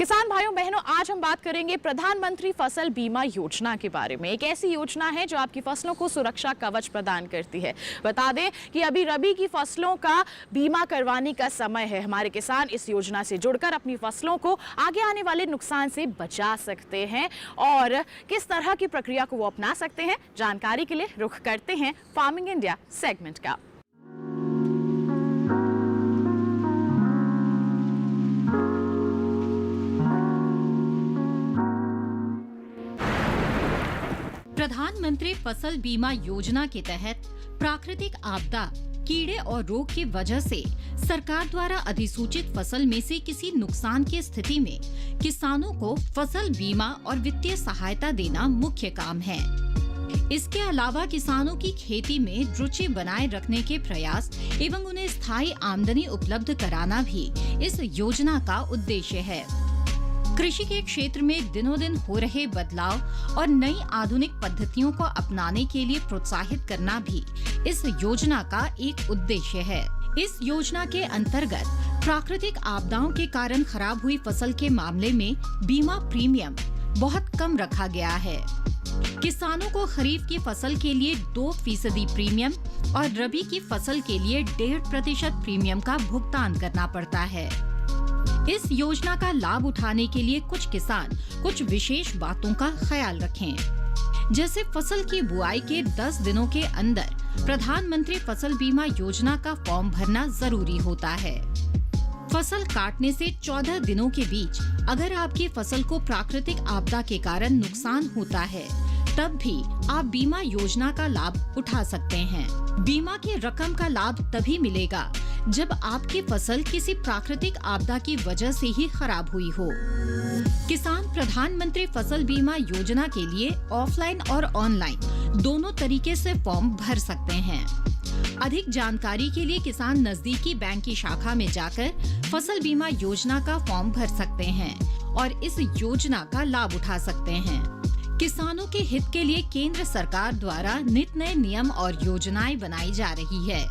किसान भाइयों बहनों, आज हम बात करेंगे प्रधानमंत्री फसल बीमा योजना के बारे में। एक ऐसी योजना है जो आपकी फसलों को सुरक्षा कवच प्रदान करती है। बता दें कि अभी रबी की फसलों का बीमा करवाने का समय है। हमारे किसान इस योजना से जुड़कर अपनी फसलों को आगे आने वाले नुकसान से बचा सकते हैं और किस तरह की प्रक्रिया को वो अपना सकते हैं, जानकारी के लिए रुख करते हैं फार्मिंग इंडिया सेगमेंट का। प्रधानमंत्री फसल बीमा योजना के तहत प्राकृतिक आपदा, कीड़े और रोग की वजह से सरकार द्वारा अधिसूचित फसल में से किसी नुकसान की स्थिति में किसानों को फसल बीमा और वित्तीय सहायता देना मुख्य काम है। इसके अलावा किसानों की खेती में रुचि बनाए रखने के प्रयास एवं उन्हें स्थायी आमदनी उपलब्ध कराना भी इस योजना का उद्देश्य है। कृषि के क्षेत्र में दिनों दिन हो रहे बदलाव और नई आधुनिक पद्धतियों को अपनाने के लिए प्रोत्साहित करना भी इस योजना का एक उद्देश्य है। इस योजना के अंतर्गत प्राकृतिक आपदाओं के कारण खराब हुई फसल के मामले में बीमा प्रीमियम बहुत कम रखा गया है। किसानों को खरीफ की फसल के लिए 2% प्रीमियम और रबी की फसल के लिए 1.5% प्रीमियम का भुगतान करना पड़ता है। इस योजना का लाभ उठाने के लिए कुछ किसान कुछ विशेष बातों का ख्याल रखें। जैसे फसल की बुआई के 10 दिनों के अंदर प्रधानमंत्री फसल बीमा योजना का फॉर्म भरना जरूरी होता है। फसल काटने से 14 दिनों के बीच अगर आपकी फसल को प्राकृतिक आपदा के कारण नुकसान होता है, तब भी आप बीमा योजना का लाभ उठा सकते हैं। बीमा की रकम का लाभ तभी मिलेगा जब आपकी फसल किसी प्राकृतिक आपदा की वजह से ही खराब हुई हो। किसान प्रधानमंत्री फसल बीमा योजना के लिए ऑफलाइन और ऑनलाइन दोनों तरीके से फॉर्म भर सकते हैं। अधिक जानकारी के लिए किसान नजदीकी बैंक की शाखा में जाकर फसल बीमा योजना का फॉर्म भर सकते हैं और इस योजना का लाभ उठा सकते हैं। किसानों के हित के लिए केंद्र सरकार द्वारा नित नए नियम और योजनाएं बनाई जा रही है।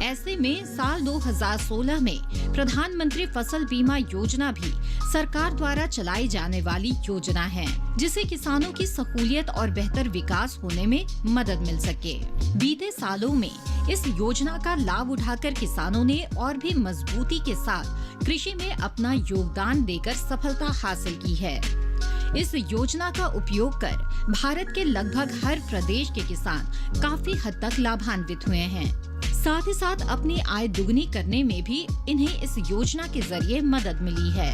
ऐसे में साल 2016 में प्रधानमंत्री फसल बीमा योजना भी सरकार द्वारा चलाई जाने वाली योजना है, जिससे किसानों की सहूलियत और बेहतर विकास होने में मदद मिल सके। बीते सालों में इस योजना का लाभ उठाकर किसानों ने और भी मजबूती के साथ कृषि में अपना योगदान देकर सफलता हासिल की है। इस योजना का उपयोग कर भारत के लगभग हर प्रदेश के किसान काफी हद तक लाभान्वित हुए हैं। साथ ही साथ अपनी आय दुगनी करने में भी इन्हें इस योजना के जरिए मदद मिली है।